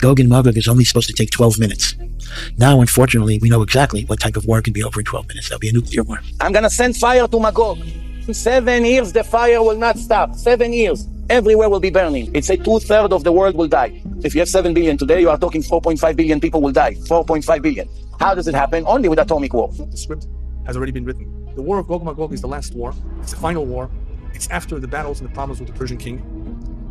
Gog and Magog is only supposed to take 12 minutes. Now, unfortunately, we know exactly what type of war can be over in 12 minutes. That'll be a nuclear war. I'm going to send fire to Magog. 7 years, the fire will not stop. 7 years. Everywhere will be burning. It's a 2/3 of the world will die. If you have 7 billion today, you are talking 4.5 billion people will die. 4.5 billion. How does it happen? Only with atomic war. The script has already been written. The war of Gog and Magog is the last war. It's the final war. It's after the battles and the problems with the Persian king.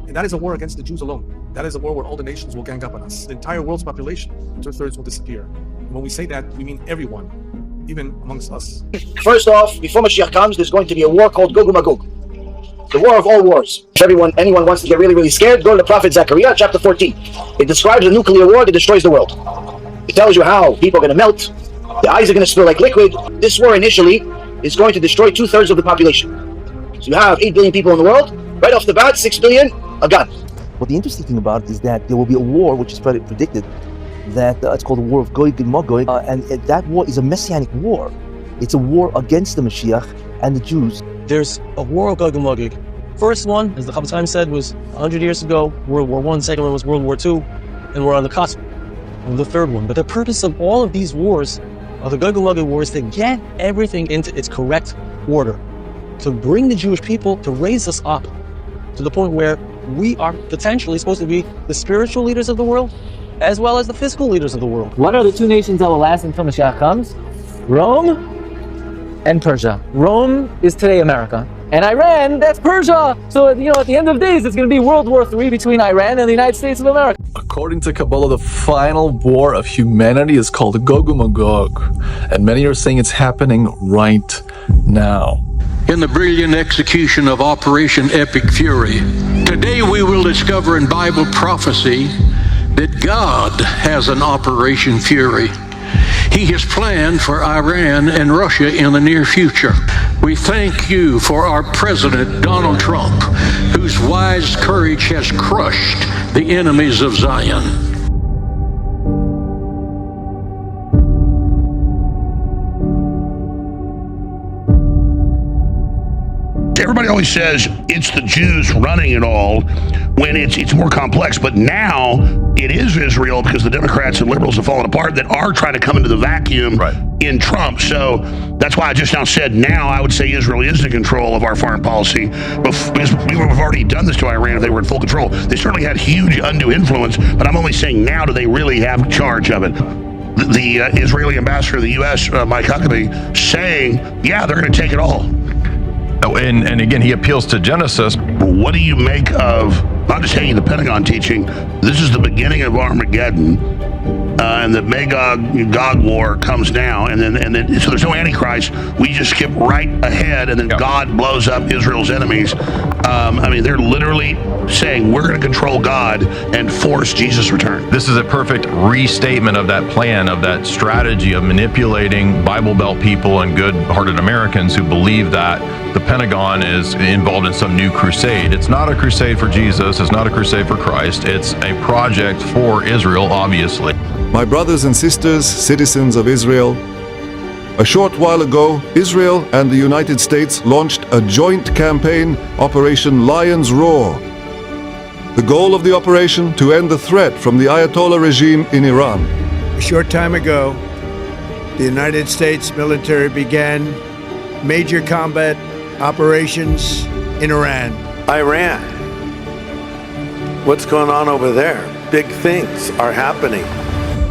And that is a war against the Jews alone. That is a war where all the nations will gang up on us. The entire world's population, 2/3 will disappear. And when we say that, we mean everyone, even amongst us. First off, before Mashiach comes, there's going to be a war called Gog and Magog. The war of all wars. If anyone wants to get really, really scared, go to the prophet Zechariah, chapter 14. It describes a nuclear war that destroys the world. It tells you how people are going to melt, the eyes are going to spill like liquid. This war initially is going to destroy 2/3 of the population. So you have 8 billion people in the world. Right off the bat, 6 billion are gone. What the interesting thing about it is that there will be a war, which is predicted, that it's called the War of Gog and Magog, and that war is a messianic war. It's a war against the Mashiach and the Jews. There's a war of Gog and Magog. First one, as the Chafetz Chaim said, was 100 years ago, World War I. Second one was World War II, and we're on the cusp of the third one. But the purpose of all of these wars, of the Gog and Magog wars, to get everything into its correct order, to bring the Jewish people, to raise us up to the point where we are potentially supposed to be the spiritual leaders of the world, as well as the physical leaders of the world. What are the two nations that will last until Mashiach comes? Rome and Persia. Rome is today America, and Iran, that's Persia. So, at the end of days, it's going to be World War III between Iran and the United States of America. According to Kabbalah, the final war of humanity is called Gog and Magog, and many are saying it's happening right now. In the brilliant execution of Operation Epic Fury, today we will discover in Bible prophecy that God has an Operation Fury. He has planned for Iran and Russia in the near future. We thank you for our President, Donald Trump, whose wise courage has crushed the enemies of Zion. Everybody always says it's the Jews running it all when it's more complex, but now it is Israel because the Democrats and liberals have fallen apart that are trying to come into the vacuum in Trump. So that's why I just now said now I would say Israel is in control of our foreign policy, because we would have already done this to Iran if they were in full control. They certainly had huge undue influence, but I'm only saying now do they really have charge of it. The Israeli ambassador to the U.S., Mike Huckabee, saying, yeah, they're going to take it all. Oh, and again, he appeals to Genesis. What do you make of, not just hanging the Pentagon teaching, this is the beginning of Armageddon, and the Magog war comes now, and then so there's no Antichrist. We just skip right ahead, and then God blows up Israel's enemies. I mean, they're literally saying we're going to control God and force Jesus' return. This is a perfect restatement of that plan, of that strategy of manipulating Bible Belt people and good-hearted Americans who believe that the Pentagon is involved in some new crusade. It's not a crusade for Jesus. It's not a crusade for Christ. It's a project for Israel, obviously. My brothers and sisters, citizens of Israel, a short while ago, Israel and the United States launched a joint campaign, Operation Lion's Roar. The goal of the operation, to end the threat from the Ayatollah regime in Iran. A short time ago, the United States military began major combat operations in Iran. Iran. What's going on over there? Big things are happening.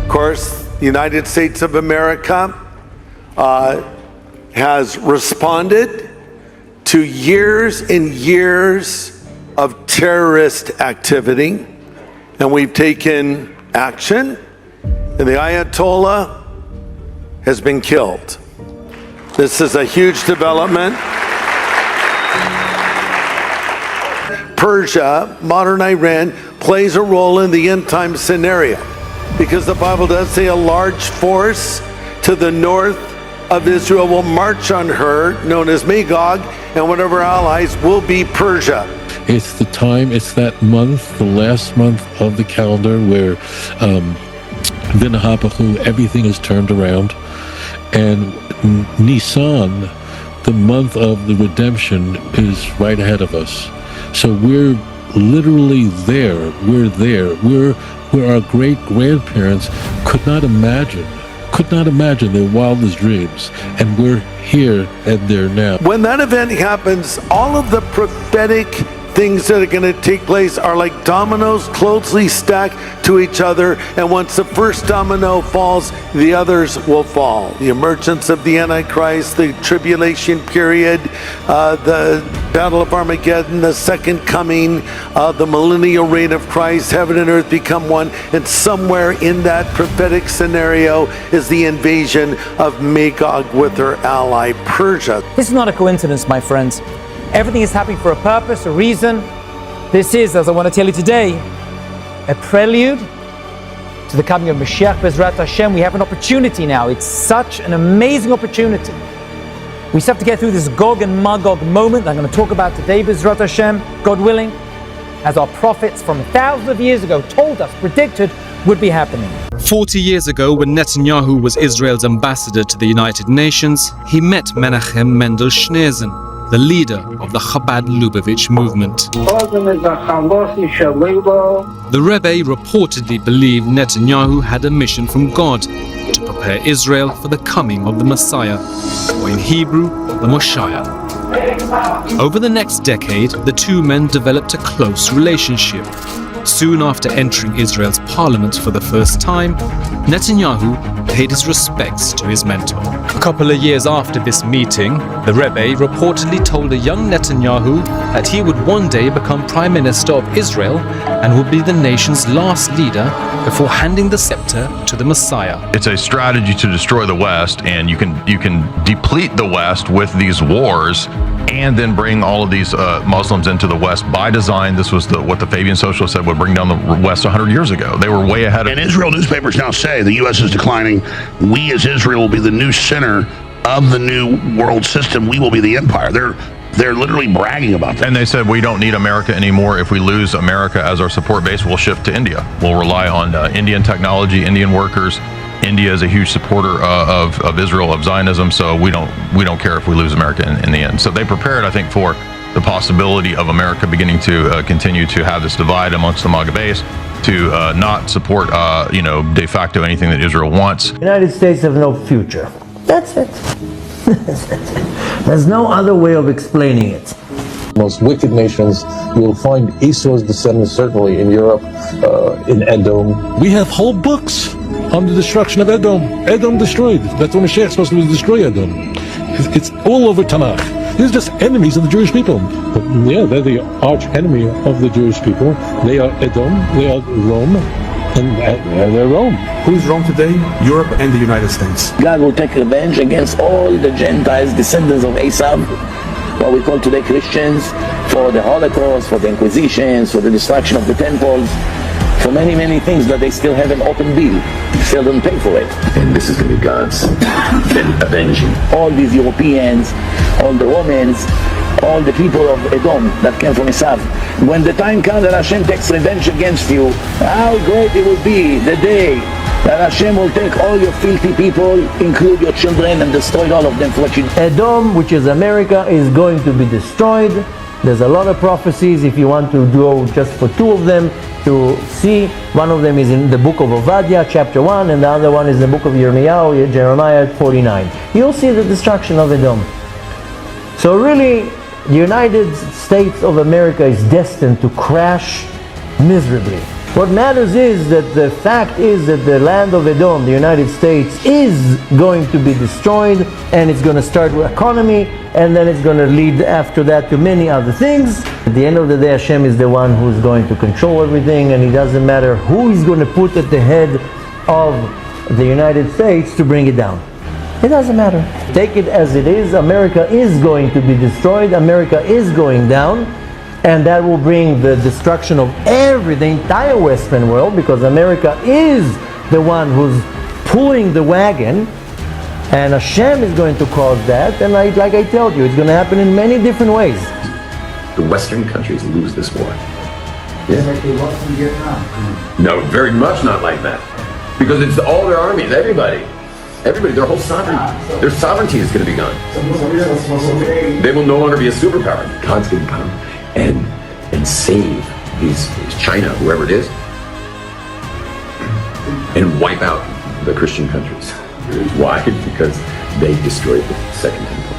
Of course, the United States of America has responded to years and years of terrorist activity, and we've taken action, and the Ayatollah has been killed. This is a huge development. Persia, modern Iran, plays a role in the end time scenario because the Bible does say a large force to the north of Israel will march on her, known as Magog, and one of her allies will be Persia. It's the time, it's that month, the last month of the calendar where Vinahapahu, everything is turned around, and Nisan, the month of the redemption, is right ahead of us. So we're literally there. We're there. We're where our great-grandparents could not imagine their wildest dreams. And we're here and there now. When that event happens, all of the prophetic things that are going to take place are like dominoes closely stacked to each other, and once the first domino falls, the others will fall. The emergence of the Antichrist, the tribulation period, the Battle of Armageddon, the second coming, the millennial reign of Christ, heaven and earth become one, and somewhere in that prophetic scenario is the invasion of Magog with her ally Persia. This is not a coincidence, my friends. Everything is happening for a purpose, a reason. This is, as I want to tell you today, a prelude to the coming of Mashiach Bezrat Hashem. We have an opportunity now. It's such an amazing opportunity. We just have to get through this Gog and Magog moment I'm going to talk about today, Bezrat Hashem, God willing, as our prophets from thousands of years ago told us, predicted, would be happening. 40 years ago, when Netanyahu was Israel's ambassador to the United Nations, he met Menachem Mendel Schneerson, the leader of the Chabad Lubavitch movement. The Rebbe reportedly believed Netanyahu had a mission from God to prepare Israel for the coming of the Messiah, or in Hebrew, the Moshiach. Over the next decade, the two men developed a close relationship. Soon after entering Israel's parliament for the first time, Netanyahu paid his respects to his mentor. A couple of years after this meeting, the Rebbe reportedly told a young Netanyahu that he would one day become Prime Minister of Israel and would be the nation's last leader before handing the scepter to the Messiah. It's a strategy to destroy the West, and you can deplete the West with these wars and then bring all of these Muslims into the West by design. This was what the Fabian Socialist said would bring down the West 100 years ago. They were way ahead of. And Israel newspapers now say the U.S. is declining. We as Israel will be the new center of the new world system. We will be the empire. They're literally bragging about that. And they said, we don't need America anymore. If we lose America as our support base, we'll shift to India. We'll rely on Indian technology, Indian workers. India is a huge supporter of Israel, of Zionism, so we don't care if we lose America in the end. So they prepared, I think, for the possibility of America beginning to continue to have this divide amongst the MAGA base, to not support, de facto anything that Israel wants. The United States have no future. That's it. There's no other way of explaining it. Most wicked nations, you will find Esau's descendants certainly in Europe, in Edom. We have whole books on the destruction of Edom. Edom destroyed. That's when Mashiach is supposed to destroy Edom. It's all over Tanakh. These are just enemies of the Jewish people. But yeah, they're the arch enemy of the Jewish people. They are Edom, they are Rome, and they're Rome. Who's Rome today? Europe and the United States. God will take revenge against all the Gentiles, descendants of Esau, what we call today Christians, for the Holocaust, for the Inquisitions, for the destruction of the temples, for many, many things that they still have an open bill, still don't pay for it. And this is going to be God's avenging. All these Europeans, all the Romans, all the people of Edom that came from Esau. When the time comes that Hashem takes revenge against you, how great it will be the day that Hashem will take all your filthy people, include your children, and destroy all of them for what you do. Edom, which is America, is going to be destroyed. There's a lot of prophecies. If you want to go just for two of them to see, one of them is in the book of Obadiah, chapter 1, and the other one is the book of Jeremiah 49. You'll see the destruction of Edom. So really, the United States of America is destined to crash miserably. What matters is that the fact is that the land of Edom, the United States, is going to be destroyed, and it's going to start with economy, and then it's going to lead after that to many other things. At the end of the day, Hashem is the one who's going to control everything, and it doesn't matter who he's going to put at the head of the United States to bring it down. It doesn't matter. Take it as it is. America is going to be destroyed. America is going down. And that will bring the destruction of the entire Western world, because America is the one who's pulling the wagon, and Hashem is going to cause that. And like I told you, it's going to happen in many different ways. The Western countries lose this war. Yeah. Like they want from Vietnam. No, very much not like that. Because it's all their armies, everybody, their whole sovereignty, their sovereignty is going to be gone. They will no longer be a superpower. God's going to come and save he's China, whoever it is, and wipe out the Christian countries. Why? Because they destroyed the Second Temple.